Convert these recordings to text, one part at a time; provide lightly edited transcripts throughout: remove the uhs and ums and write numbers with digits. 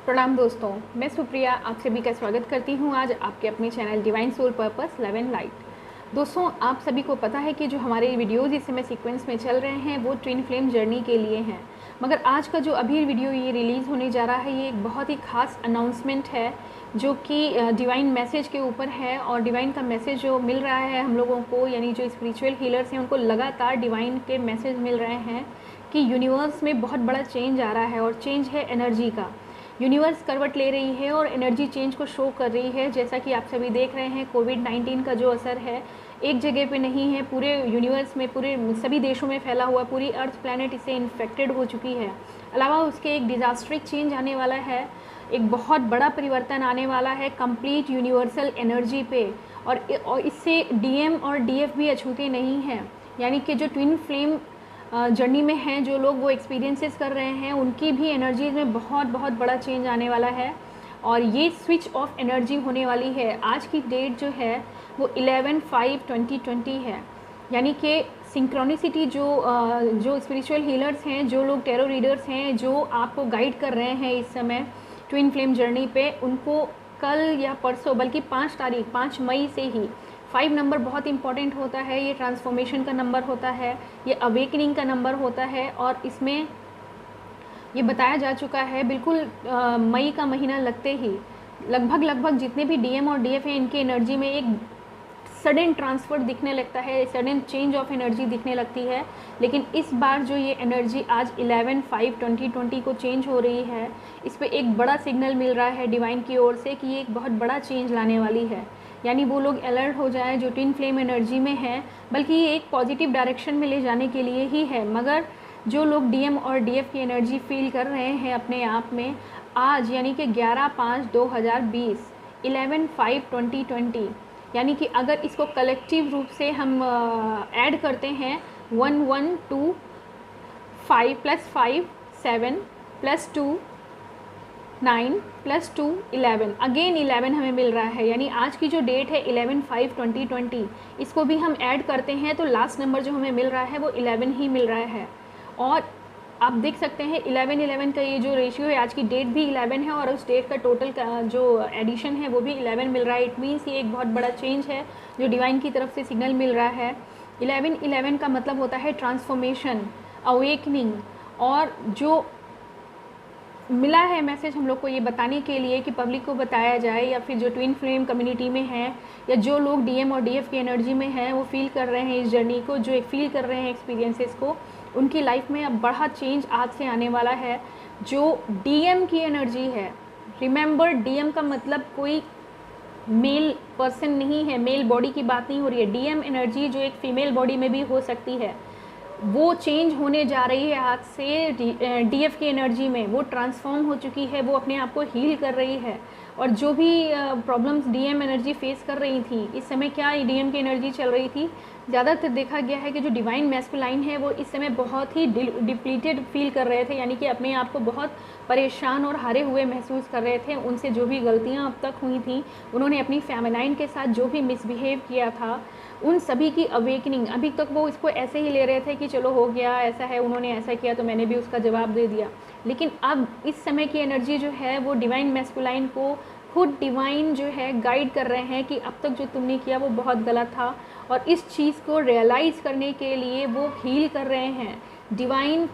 प्रणाम दोस्तों, मैं सुप्रिया आप सभी का स्वागत करती हूँ आज आपके अपने channel divine soul purpose love and light. दोस्तों, आप सभी को पता है कि जो हमारे वीडियोज़ इस समय सीक्वेंस में चल रहे हैं वो ट्विन फ्लेम जर्नी के लिए हैं। मगर आज का जो अभी वीडियो ये रिलीज़ होने जा रहा है ये एक बहुत ही ख़ास अनाउंसमेंट है जो कि डिवाइन मैसेज के ऊपर है। और डिवाइन का मैसेज जो मिल रहा है हम लोगों को, यानी जो स्पिरिचुअल हीलर्स हैं उनको लगातार डिवाइन के मैसेज मिल रहे हैं कि यूनिवर्स में बहुत बड़ा चेंज आ रहा है। और चेंज है एनर्जी का। यूनिवर्स करवट ले रही है और एनर्जी चेंज को शो कर रही है। जैसा कि आप सभी देख रहे हैं, कोविड-19 का जो असर है एक जगह पे नहीं है, पूरे यूनिवर्स में, पूरे सभी देशों में फैला हुआ, पूरी अर्थ प्लैनेट इससे इन्फेक्टेड हो चुकी है। अलावा उसके एक डिजास्ट्रिक चेंज आने वाला है, एक बहुत बड़ा परिवर्तन आने वाला है कंप्लीट यूनिवर्सल एनर्जी पे। और इससे डीएम और डीएफ भी अछूते नहीं हैं, यानी कि जो ट्विन फ्लेम जर्नी में हैं जो लोग, वो एक्सपीरियंसेस कर रहे हैं, उनकी भी एनर्जीज में बहुत बहुत बड़ा चेंज आने वाला है। और ये स्विच ऑफ एनर्जी होने वाली है। आज की डेट जो है वो 11/5/2020 है, यानी कि सिंक्रोनिसिटी जो स्पिरिचुअल हीलर्स हैं, जो लोग टैरो रीडर्स हैं, जो आपको गाइड कर रहे हैं इस समय ट्विन फ्लेम जर्नी पे, उनको कल या परसों, बल्कि 5 मई से ही 5 नंबर बहुत इंपॉर्टेंट होता है। ये ट्रांसफॉर्मेशन का नंबर होता है, ये अवेकनिंग का नंबर होता है। और इसमें ये बताया जा चुका है बिल्कुल मई का महीना लगते ही लगभग जितने भी डीएम और डीएफ हैं इनकी एनर्जी में एक सडन ट्रांसफ़र दिखने लगता है, सडन चेंज ऑफ एनर्जी दिखने लगती है। लेकिन इस बार जो ये एनर्जी आज 11/5/2020 को चेंज हो रही है, इस पर एक बड़ा सिग्नल मिल रहा है डिवाइन की ओर से कि ये एक बहुत बड़ा चेंज लाने वाली है। यानी वो लोग अलर्ट हो जाएं जो ट्विन फ्लेम एनर्जी में हैं, बल्कि ये एक पॉजिटिव डायरेक्शन में ले जाने के लिए ही है। मगर जो लोग डीएम और डीएफ की एनर्जी फील कर रहे हैं अपने आप में, आज यानी कि 11/5/2020 11/5/2020, यानी कि अगर इसको कलेक्टिव रूप से हम ऐड करते हैं 1 1 2 5 + 5 7 + 2 9 + 2 11, अगेन 11 हमें मिल रहा है। यानी आज की जो डेट है 11/5/2020, इसको भी हम ऐड करते हैं तो लास्ट नंबर जो हमें मिल रहा है वो 11 ही मिल रहा है। और आप देख सकते हैं 11-11 का ये जो रेशियो है, आज की डेट भी 11 है और उस डेट का टोटल का जो एडिशन है वो भी 11 मिल रहा है। इट मीन्स ये एक बहुत बड़ा चेंज है जो डिवाइन की तरफ से सिग्नल मिल रहा है। 11-11 का मतलब होता है ट्रांसफॉर्मेशन, अवेकनिंग। और जो मिला है मैसेज हम लोग को ये बताने के लिए कि पब्लिक को बताया जाए, या फिर जो ट्विन फ्लेम कम्युनिटी में हैं या जो लोग डीएम और डीएफ की एनर्जी में हैं वो फील कर रहे हैं इस जर्नी को, जो फील कर रहे हैं एक्सपीरियंसेस को, उनकी लाइफ में अब बड़ा चेंज आज से आने वाला है। जो डीएम की एनर्जी है, रिमेंबर डीएम का मतलब कोई मेल पर्सन नहीं है, मेल बॉडी की बात नहीं हो रही है। डीएम एनर्जी जो एक फीमेल बॉडी में भी हो सकती है, वो चेंज होने जा रही है आज से डीएफ की एनर्जी में। वो ट्रांसफॉर्म हो चुकी है, वो अपने आप को हील कर रही है। और जो भी प्रॉब्लम्स डीएम एनर्जी फेस कर रही थी इस समय, क्या डीएम की एनर्जी चल रही थी, ज़्यादातर देखा गया है कि जो डिवाइन मैस्कुलाइन है वो इस समय बहुत ही डिप्लीटेड फील कर रहे थे, यानी कि अपने आप को बहुत परेशान और हारे हुए महसूस कर रहे थे। उनसे जो भी गलतियाँ अब तक हुई थी, उन्होंने अपनी फेमिनाइन के साथ जो भी मिसबिहेव किया था, उन सभी की अवेकनिंग, अभी तक वो इसको ऐसे ही ले रहे थे कि चलो हो गया, ऐसा है, उन्होंने ऐसा किया तो मैंने भी उसका जवाब दे दिया। लेकिन अब इस समय की एनर्जी जो है वो डिवाइन मैस्कुलाइन को खुद डिवाइन जो है गाइड कर रहे हैं कि अब तक जो तुमने किया वो बहुत गलत था। और इस चीज़ को रियलाइज़ करने के लिए वो हील कर रहे हैं। डिवाइन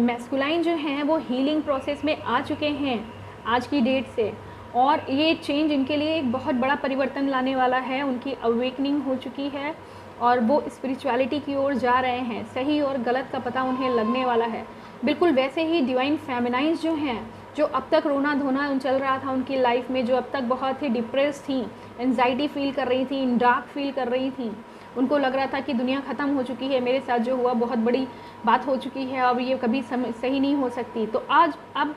मैस्कुलाइन जो हैं वो हीलिंग प्रोसेस में आ चुके हैं आज की डेट से। और ये चेंज इनके लिए एक बहुत बड़ा परिवर्तन लाने वाला है। उनकी अवेकनिंग हो चुकी है और वो स्पिरिचुअलिटी की ओर जा रहे हैं। सही और गलत का पता उन्हें लगने वाला है। बिल्कुल वैसे ही डिवाइन फेमिनाइन्स जो हैं, जो अब तक रोना धोना चल रहा था उनकी लाइफ में, जो अब तक बहुत ही डिप्रेस थी, एंजाइटी फील कर रही थी, डार्क फील कर रही थी, उनको लग रहा था कि दुनिया ख़त्म हो चुकी है, मेरे साथ जो हुआ बहुत बड़ी बात हो चुकी है, अब ये कभी सही नहीं हो सकती। तो आज अब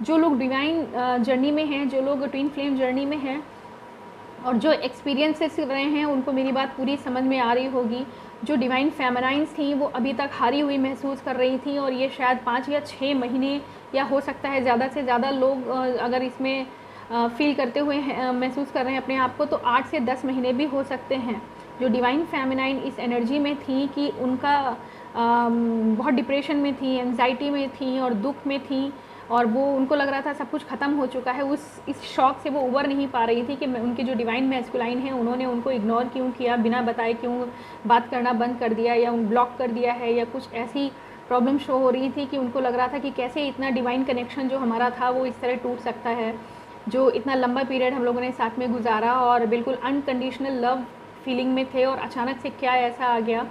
जो लोग डिवाइन जर्नी में हैं, जो लोग ट्विन फ्लेम जर्नी में हैं और जो एक्सपीरियंसेस कर रहे हैं, उनको मेरी बात पूरी समझ में आ रही होगी। जो डिवाइन फेमिनाइन्स थी वो अभी तक हारी हुई महसूस कर रही थी, और ये शायद 5 या 6 महीने, या हो सकता है ज़्यादा से ज़्यादा लोग अगर इसमें फील करते हुए महसूस कर रहे हैं अपने आप को, तो 8 से 10 महीने भी हो सकते हैं। जो डिवाइन फेमिनाइन इस एनर्जी में थी कि उनका बहुत डिप्रेशन में थी, एंजाइटी में थी और दुख में थी, और वो उनको लग रहा था सब कुछ ख़त्म हो चुका है। इस शॉक से वो उबर नहीं पा रही थी कि उनके जो डिवाइन मैस्कुलाइन है उन्होंने उनको इग्नोर क्यों किया, बिना बताए क्यों बात करना बंद कर दिया या ब्लॉक कर दिया है, या कुछ ऐसी प्रॉब्लम शो हो रही थी कि उनको लग रहा था कि कैसे इतना डिवाइन कनेक्शन जो हमारा था वो इस तरह टूट सकता है, जो इतना लंबा पीरियड हम लोगों ने साथ में गुजारा और बिल्कुल अनकंडीशनल लव फीलिंग में थे, और अचानक से क्या ऐसा आ गया।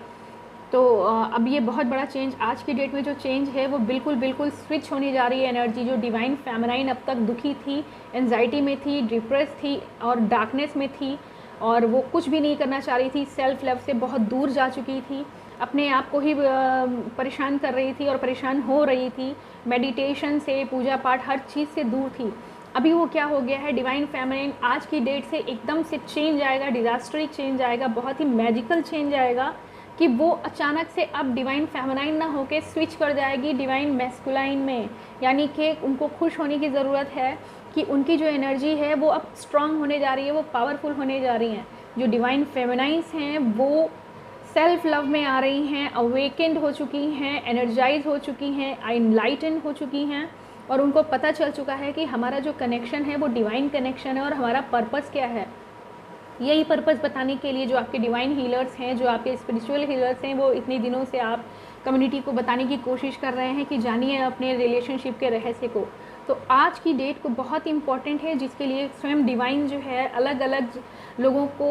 तो अब ये बहुत बड़ा चेंज, आज की डेट में जो चेंज है वो बिल्कुल स्विच होने जा रही है एनर्जी। जो डिवाइन फेमिनाइन अब तक दुखी थी, एंजाइटी में थी, डिप्रेस थी और डार्कनेस में थी, और वो कुछ भी नहीं करना चाह रही थी, सेल्फ लव से बहुत दूर जा चुकी थी, अपने आप को ही परेशान कर रही थी और परेशान हो रही थी, मेडिटेशन से, पूजा पाठ, हर चीज़ से दूर थी। अभी वो क्या हो गया है, डिवाइन फेमिनाइन आज की डेट से एकदम से चेंज आएगा, डिजास्टरिक चेंज आएगा, बहुत ही मैजिकल चेंज आएगा कि वो अचानक से अब डिवाइन फेमिनाइन ना होके स्विच कर जाएगी डिवाइन मैस्कुलाइन में। यानी कि उनको खुश होने की ज़रूरत है कि उनकी जो एनर्जी है वो अब स्ट्रांग होने जा रही है, वो पावरफुल होने जा रही हैं। जो डिवाइन फेमिनाइंस हैं वो सेल्फ लव में आ रही हैं, अवेकेंड हो चुकी हैं, एनर्जाइज हो चुकी हैं, एनलाइटन हो चुकी हैं, और उनको पता चल चुका है कि हमारा जो कनेक्शन है वो डिवाइन कनेक्शन है और हमारा पर्पस क्या है। यही पर्पस बताने के लिए जो आपके डिवाइन हीलर्स हैं, जो आपके स्पिरिचुअल हीलर्स हैं, वो इतने दिनों से आप कम्युनिटी को बताने की कोशिश कर रहे हैं कि जानिए अपने रिलेशनशिप के रहस्य को। तो आज की डेट को बहुत इंपॉर्टेंट है, जिसके लिए स्वयं डिवाइन जो है अलग अलग लोगों को,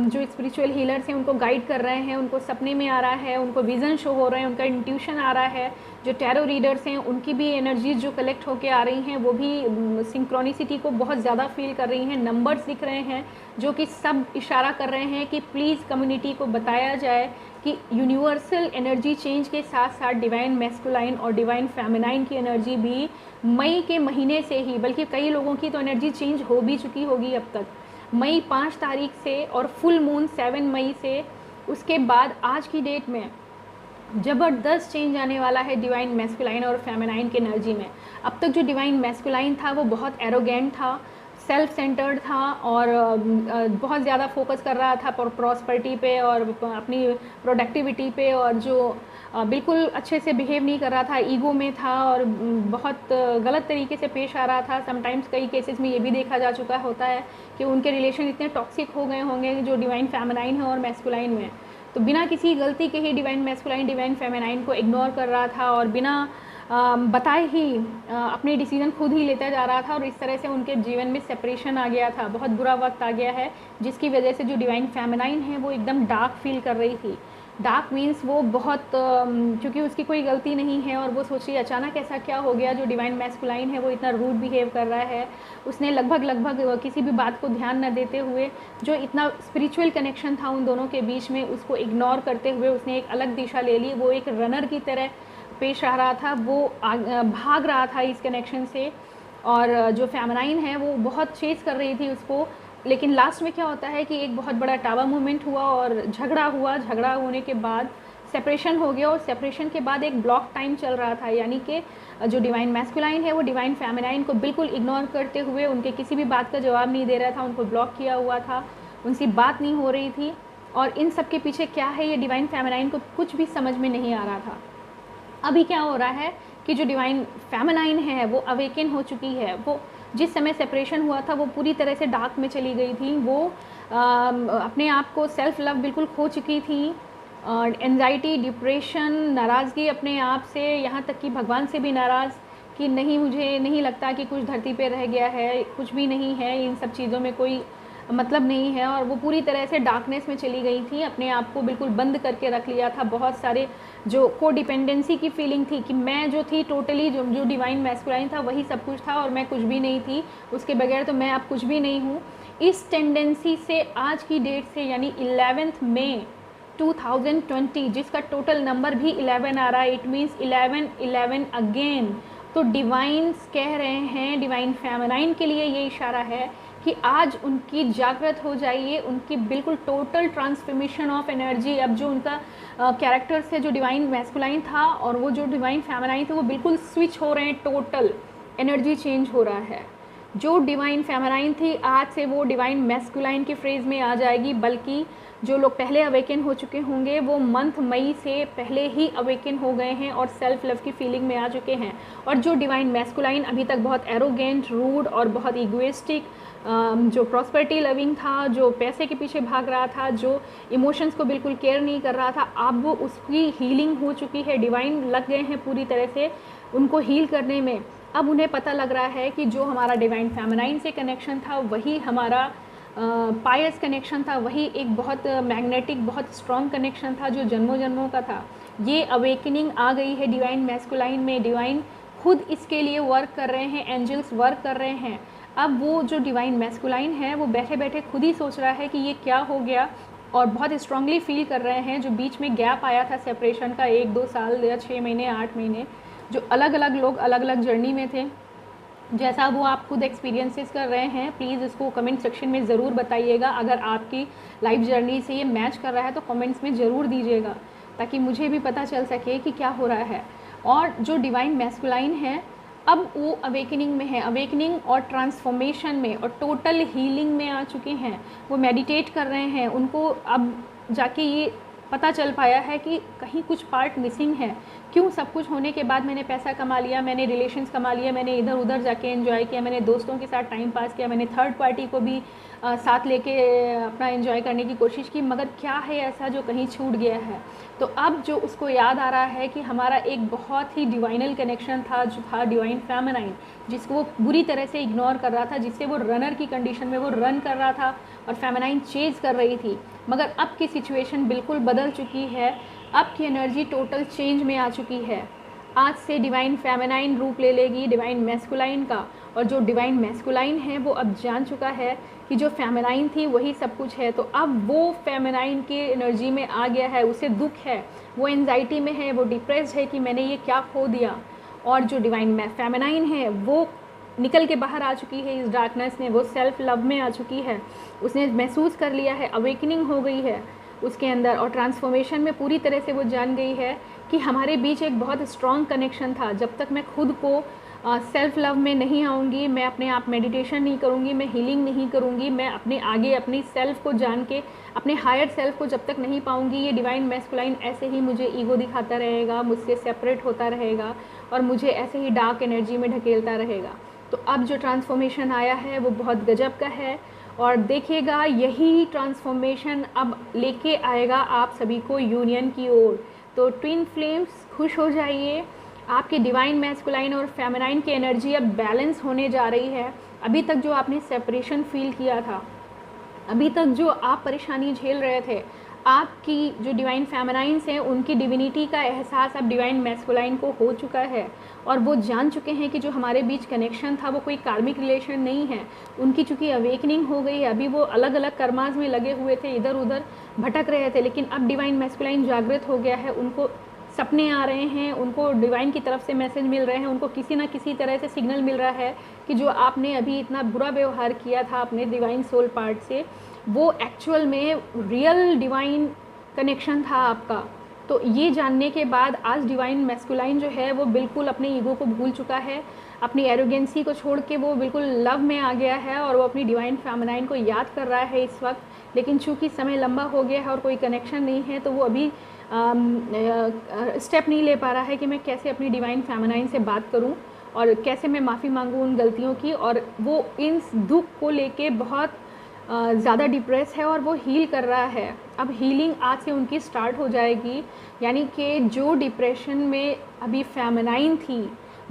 जो स्पिरिचुअल हीलर्स हैं उनको गाइड कर रहे हैं, उनको सपने में आ रहा है, उनको विज़न शो हो रहे हैं, उनका इंट्यूशन आ रहा है। जो टैरो रीडर्स हैं उनकी भी एनर्जीज जो कलेक्ट होके आ रही हैं वो भी सिंक्रोनिसिटी को बहुत ज़्यादा फील कर रही हैं, नंबर्स दिख रहे हैं जो कि सब इशारा कर रहे हैं कि प्लीज़ कम्युनिटी को बताया जाए कि यूनिवर्सल एनर्जी चेंज के साथ साथ डिवाइन मैस्कुलाइन और डिवाइन फेमिनाइन की एनर्जी भी मई के महीने से ही, बल्कि कई लोगों की तो एनर्जी चेंज हो भी चुकी होगी अब तक, मई 5 तारीख से और फुल मून 7 मई से, उसके बाद आज की डेट में ज़बरदस्त चेंज आने वाला है डिवाइन मैस्कुलाइन और फेमिनाइन की एनर्जी में। अब तक जो डिवाइन मैस्कुलाइन था वो बहुत एरोगेंट था, सेल्फ सेंटर्ड था और बहुत ज़्यादा फोकस कर रहा था प्रॉस्पेरिटी पे और अपनी प्रोडक्टिविटी पे, और जो बिल्कुल अच्छे से बिहेव नहीं कर रहा था, ईगो में था और बहुत गलत तरीके से पेश आ रहा था। समटाइम्स कई केसेस में ये भी देखा जा चुका होता है कि उनके रिलेशन इतने टॉक्सिक हो गए होंगे जो डिवाइन फेमिनाइन है और मैस्कुलाइन में, तो बिना किसी गलती के ही डिवाइन मैस्कुलाइन डिवाइन फेमिनाइन को इग्नोर कर रहा था और बिना बताए ही अपने डिसीजन खुद ही लेता जा रहा था, और इस तरह से उनके जीवन में सेपरेशन आ गया था, बहुत बुरा वक्त आ गया है, जिसकी वजह से जो डिवाइन फेमिनाइन है वो एकदम डार्क फील कर रही थी। डार्क मीन्स वो बहुत, क्योंकि उसकी कोई गलती नहीं है और वो सोच रही अचानक ऐसा क्या हो गया जो डिवाइन मैस्कुलाइन है वो इतना रूड बिहेव कर रहा है। उसने लगभग किसी भी बात को ध्यान न देते हुए जो इतना स्पिरिचुअल कनेक्शन था उन दोनों के बीच में, उसको इग्नोर करते हुए उसने एक अलग दिशा ले ली। वो एक रनर की तरह पेश आ रहा था, वो भाग रहा था इस कनेक्शन से, और जो फेमिनाइन है वो बहुत चेस कर रही थी उसको। लेकिन लास्ट में क्या होता है कि एक बहुत बड़ा टावर मूवमेंट हुआ और झगड़ा हुआ, झगड़ा होने के बाद सेपरेशन हो गया, और सेपरेशन के बाद एक ब्लॉक टाइम चल रहा था, यानी कि जो डिवाइन मैस्कुलाइन है वो डिवाइन फेमिनाइन को बिल्कुल इग्नोर करते हुए उनके किसी भी बात का जवाब नहीं दे रहा था, उनको ब्लॉक किया हुआ था, उनसे बात नहीं हो रही थी। और इन सब के पीछे क्या है ये डिवाइन फेमिनाइन को कुछ भी समझ में नहीं आ रहा था। अभी क्या हो रहा है कि जो डिवाइन फेमिनाइन है वो अवेकन हो चुकी है। वो जिस समय सेपरेशन हुआ था वो पूरी तरह से डार्क में चली गई थी, वो अपने आप को सेल्फ लव बिल्कुल खो चुकी थी, एंजाइटी, डिप्रेशन, नाराज़गी अपने आप से, यहाँ तक कि भगवान से भी नाराज़ कि नहीं, मुझे नहीं लगता कि कुछ धरती पे रह गया है, कुछ भी नहीं है, इन सब चीज़ों में कोई मतलब नहीं है, और वो पूरी तरह से डार्कनेस में चली गई थी, अपने आप को बिल्कुल बंद करके रख लिया था। बहुत सारे जो कोडिपेंडेंसी की फीलिंग थी कि मैं जो थी टोटली जो डिवाइन मैस्कुलाइन था वही सब कुछ था और मैं कुछ भी नहीं थी, उसके बगैर तो मैं अब कुछ भी नहीं हूँ। इस टेंडेंसी से आज की डेट से यानी 11 मई 2020, जिसका टोटल नंबर भी 11 आ रहा है, इट मीन्स 11 अगेन। तो डिवाइन्स कह रहे हैं, डिवाइन फेमिनाइन के लिए ये इशारा है कि आज उनकी जागृत हो जाइए, उनकी बिल्कुल टोटल ट्रांसफॉर्मेशन ऑफ एनर्जी। अब जो उनका कैरेक्टर से जो डिवाइन मैस्कुलाइन था और वो जो डिवाइन फेमिनाइन थे वो बिल्कुल स्विच हो रहे हैं, टोटल एनर्जी चेंज हो रहा है। जो डिवाइन फेमिनाइन थी आज से वो डिवाइन मैस्कुलाइन की फ्रेज में आ जाएगी, बल्कि जो लोग पहले अवेकन हो चुके होंगे वो मंथ मई से पहले ही अवेकन हो गए हैं और सेल्फ लव की फीलिंग में आ चुके हैं। और जो डिवाइन मैस्कुलाइन अभी तक बहुत एरोगेंट, रूड और बहुत इगोइस्टिक, जो प्रॉस्पेरिटी लविंग था, जो पैसे के पीछे भाग रहा था, जो इमोशंस को बिल्कुल केयर नहीं कर रहा था, अब वो उसकी हीलिंग हो चुकी है। डिवाइन लग गए हैं पूरी तरह से उनको हील करने में। अब उन्हें पता लग रहा है कि जो हमारा डिवाइन फेमिनाइन से कनेक्शन था वही हमारा पायस कनेक्शन था, वही एक बहुत मैग्नेटिक, बहुत स्ट्रॉन्ग कनेक्शन था जो जन्मों जन्मों का था। ये अवेकनिंग आ गई है डिवाइन मैस्कुलाइन में। डिवाइन खुद इसके लिए वर्क कर रहे हैं, एंजल्स वर्क कर रहे हैं। अब वो जो डिवाइन मैस्कुलाइन है वो बैठे बैठे खुद ही सोच रहा है कि ये क्या हो गया, और बहुत स्ट्रांगली फील कर रहे हैं। जो बीच में गैप आया था सेपरेशन का 1-2 साल या 6 महीने 8 महीने, जो अलग अलग लोग अलग अलग जर्नी में थे, जैसा वो आप खुद एक्सपीरियंसेस कर रहे हैं, प्लीज़ इसको कमेंट सेक्शन में ज़रूर बताइएगा। अगर आपकी लाइफ जर्नी से ये मैच कर रहा है तो कमेंट्स में ज़रूर दीजिएगा, ताकि मुझे भी पता चल सके कि क्या हो रहा है। और जो डिवाइन मैस्कुलाइन है अब वो अवेकनिंग में है, अवेकनिंग और ट्रांसफॉर्मेशन में और टोटल हीलिंग में आ चुके हैं। वो मेडिटेट कर रहे हैं, उनको अब जाके ये पता चल पाया है कि कहीं कुछ पार्ट मिसिंग है। क्यों सब कुछ होने के बाद मैंने पैसा कमा लिया, मैंने रिलेशंस कमा लिया, मैंने इधर उधर जाके एंजॉय किया, मैंने दोस्तों के साथ टाइम पास किया, मैंने थर्ड पार्टी को भी साथ लेके अपना एंजॉय करने की कोशिश की, मगर क्या है ऐसा जो कहीं छूट गया है। तो अब जो उसको याद आ रहा है कि हमारा एक बहुत ही डिवाइनल कनेक्शन था, जो था डिवाइन फेमिनाइन, जिसको वो बुरी तरह से इग्नोर कर रहा था, जिससे वो रनर की कंडीशन में वो रन कर रहा था और फेमिनाइन चेज कर रही थी। मगर अब की सिचुएशन बिल्कुल बदल चुकी है, अब की एनर्जी टोटल चेंज में आ चुकी है। आज से डिवाइन फेमिनाइन रूप ले लेगी डिवाइन मैस्कुलाइन का, और जो डिवाइन मैस्कुलाइन है वो अब जान चुका है कि जो फेमिनाइन थी वही सब कुछ है। तो अब वो फेमिनाइन की एनर्जी में आ गया है, उसे दुख है, वो एंजाइटी में है, वो डिप्रेस्ड है कि मैंने ये क्या खो दिया। और जो डिवाइन फेमिनाइन है वो निकल के बाहर आ चुकी है इस डार्कनेस में, वो सेल्फ लव में आ चुकी है, उसने महसूस कर लिया है, अवेकनिंग हो गई है उसके अंदर, और ट्रांसफॉर्मेशन में पूरी तरह से वो जान गई है कि हमारे बीच एक बहुत स्ट्रॉन्ग कनेक्शन था। जब तक मैं खुद को सेल्फ लव में नहीं आऊँगी, मैं अपने आप मेडिटेशन नहीं करूँगी, मैं हीलिंग नहीं करूँगी, मैं अपने आगे अपनी सेल्फ को जान के अपने हायर सेल्फ को जब तक नहीं पाऊँगी, ये डिवाइन मैस्कुलाइन ऐसे ही मुझे ईगो दिखाता रहेगा, मुझसे सेपरेट होता रहेगा और मुझे ऐसे ही डार्क एनर्जी में ढकेलता रहेगा। तो अब जो ट्रांसफॉर्मेशन आया है वो बहुत गजब का है, और देखिएगा यही ट्रांसफॉर्मेशन अब लेके आएगा आप सभी को यूनियन की ओर। तो ट्विन फ्लेम्स खुश हो जाइए, आपके डिवाइन मैस्कुलाइन और फेमिनाइन की एनर्जी अब बैलेंस होने जा रही है। अभी तक जो आपने सेपरेशन फील किया था, अभी तक जो आप परेशानी झेल रहे थे, आपकी जो डिवाइन फेमिनाइंस हैं उनकी डिविनिटी का एहसास अब डिवाइन मैस्कुलाइन को हो चुका है, और वो जान चुके हैं कि जो हमारे बीच कनेक्शन था वो कोई कार्मिक रिलेशन नहीं है। उनकी चूँकि अवेकनिंग हो गई है, अभी वो अलग अलग कर्मास में लगे हुए थे, इधर उधर भटक रहे थे, लेकिन अब डिवाइन मैस्कुलाइन जागृत हो गया है, उनको सपने आ रहे हैं, उनको डिवाइन की तरफ से मैसेज मिल रहे हैं, उनको किसी ना किसी तरह से सिग्नल मिल रहा है कि जो आपने अभी इतना बुरा व्यवहार किया था अपने डिवाइन सोल पार्ट से, वो एक्चुअल में रियल डिवाइन कनेक्शन था आपका। तो ये जानने के बाद आज डिवाइन मैस्कुलाइन जो है वो बिल्कुल अपने ईगो को भूल चुका है, अपनी एरोगेंसी को छोड़ के वो बिल्कुल लव में आ गया है, और वो अपनी डिवाइन फेमिनाइन को याद कर रहा है इस वक्त। लेकिन चूँकि समय लंबा हो गया है और कोई कनेक्शन नहीं है, तो वो अभी स्टेप नहीं ले पा रहा है कि मैं कैसे अपनी डिवाइन फेमिनाइन से बात करूं और कैसे मैं माफ़ी मांगूं उन गलतियों की। और वो इन दुख को लेके बहुत ज़्यादा डिप्रेस है और वो हील कर रहा है। अब हीलिंग आज से उनकी स्टार्ट हो जाएगी, यानी कि जो डिप्रेशन में अभी फेमिनाइन थी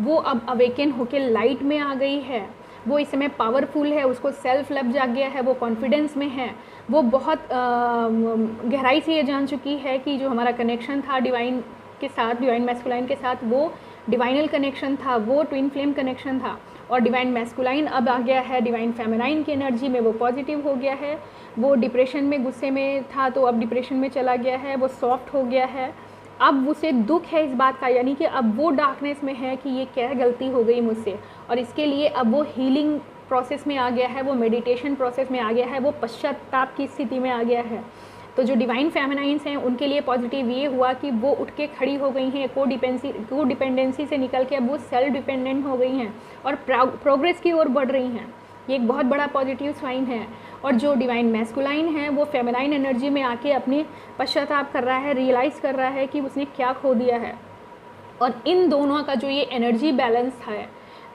वो अब अवेकन होके लाइट में आ गई है, वो इस समय पावरफुल है, उसको सेल्फ लव जाग गया है, वो कॉन्फिडेंस में है, वो बहुत गहराई से ये जान चुकी है कि जो हमारा कनेक्शन था डिवाइन के साथ, डिवाइन मैस्कुलाइन के साथ, वो डिवाइनल कनेक्शन था, वो ट्विन फ्लेम कनेक्शन था। और डिवाइन मैस्कुलाइन अब आ गया है डिवाइन फेमिनाइन की एनर्जी में, वो पॉजिटिव हो गया है, वो डिप्रेशन में गुस्से में था तो अब डिप्रेशन में चला गया है, वो सॉफ्ट हो गया है। अब उसे दुख है इस बात का, यानी कि अब वो डार्कनेस में है कि ये क्या गलती हो गई मुझसे, और इसके लिए अब वो हीलिंग प्रोसेस में आ गया है, वो मेडिटेशन प्रोसेस में आ गया है, वो पश्चाताप की स्थिति में आ गया है। तो जो डिवाइन फेमिनाइंस हैं उनके लिए पॉजिटिव ये हुआ कि वो उठ के खड़ी हो गई हैं, को डिपेंडेंसी से निकल के अब वो सेल्फ डिपेंडेंट हो गई हैं और प्रोग्रेस की ओर बढ़ रही हैं। ये एक बहुत बड़ा पॉजिटिव साइन है। और जो डिवाइन मैस्कुलाइन है वो फेमिनाइन एनर्जी में आके अपनी पश्चाताप कर रहा है, रियलाइज़ कर रहा है कि उसने क्या खो दिया है। और इन दोनों का जो ये एनर्जी बैलेंस है,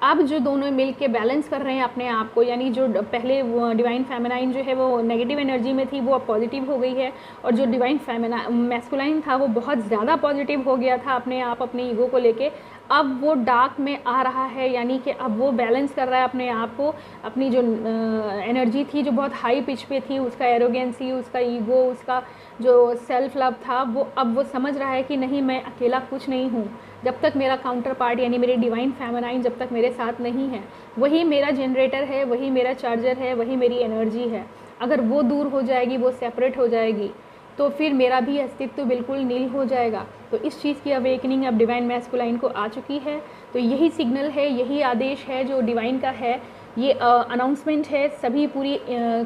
अब जो दोनों मिल के बैलेंस कर रहे हैं अपने आप को, यानी जो पहले डिवाइन फेमिनाइन जो है वो नेगेटिव एनर्जी में थी वो अब पॉजिटिव हो गई है, और जो डिवाइन मैस्कुलाइन था वो बहुत ज़्यादा पॉजिटिव हो गया था अपने आप, अपने ईगो को लेके, अब वो डार्क में आ रहा है। यानी कि अब वो बैलेंस कर रहा है अपने आप को, अपनी जो एनर्जी थी जो बहुत हाई पिच पे थी, उसका एरोगेंसी, उसका ईगो, उसका जो सेल्फ लव था, वो अब वो समझ रहा है कि नहीं, मैं अकेला कुछ नहीं हूँ। जब तक मेरा काउंटर पार्ट यानी मेरी डिवाइन फेमिनाइन जब तक मेरे साथ नहीं है, वही मेरा जनरेटर है, वही मेरा चार्जर है, वही मेरी एनर्जी है। अगर वो दूर हो जाएगी, वो सेपरेट हो जाएगी, तो फिर मेरा भी अस्तित्व बिल्कुल नील हो जाएगा। तो इस चीज़ की अवेकनिंग अब डिवाइन मैस्कुलाइन को आ चुकी है। तो यही सिग्नल है, यही आदेश है जो डिवाइन का है। ये अनाउंसमेंट है सभी पूरी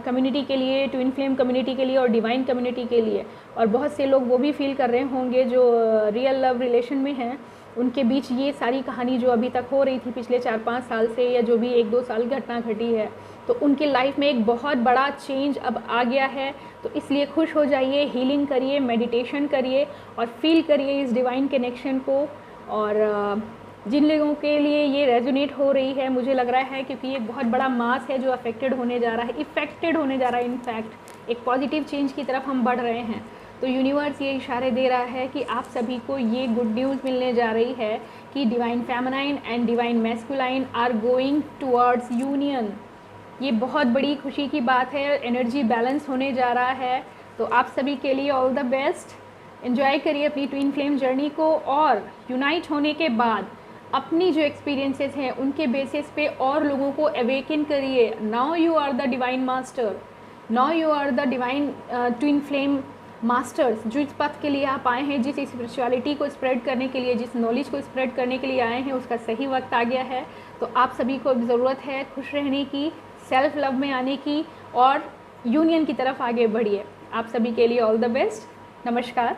कम्युनिटी के लिए, ट्विन फ्लेम कम्युनिटी के लिए और डिवाइन कम्युनिटी के लिए। और बहुत से लोग वो भी फील कर रहे होंगे जो रियल लव रिलेशन में हैं, उनके बीच ये सारी कहानी जो अभी तक हो रही थी पिछले 4-5 साल से, या जो भी 1-2 साल घटना घटी है, तो उनकी लाइफ में एक बहुत बड़ा चेंज अब आ गया है। तो इसलिए खुश हो जाइए, हीलिंग करिए, मेडिटेशन करिए और फील करिए इस डिवाइन कनेक्शन को। और जिन लोगों के लिए ये रेजोनेट हो रही है, मुझे लग रहा है क्योंकि ये बहुत बड़ा मास है जो इफेक्टेड होने जा रहा है, इनफैक्ट एक पॉजिटिव चेंज की तरफ हम बढ़ रहे हैं। तो यूनिवर्स ये इशारे दे रहा है कि आप सभी को ये गुड न्यूज़ मिलने जा रही है कि divine feminine and divine masculine are going towards union. ये बहुत बड़ी खुशी की बात है, एनर्जी बैलेंस होने जा रहा है। तो आप सभी के लिए ऑल द बेस्ट, एंजॉय करिए अपनी ट्विन फ्लेम जर्नी को, और यूनाइट होने के बाद अपनी जो एक्सपीरियंसेस हैं उनके बेसिस पे और लोगों को अवेकन करिए। Now you are the divine master, now you are the divine twin flame masters. जो इस पथ के लिए आप आए हैं, जिस स्पिरिचुअलिटी को स्प्रेड करने के लिए, जिस नॉलेज को स्प्रेड करने के लिए आए हैं, उसका सही वक्त आ गया है। तो आप सभी को ज़रूरत है खुश रहने की, सेल्फ लव में आने की और यूनियन की तरफ आगे बढ़िए। आप सभी के लिए ऑल द बेस्ट। नमस्कार।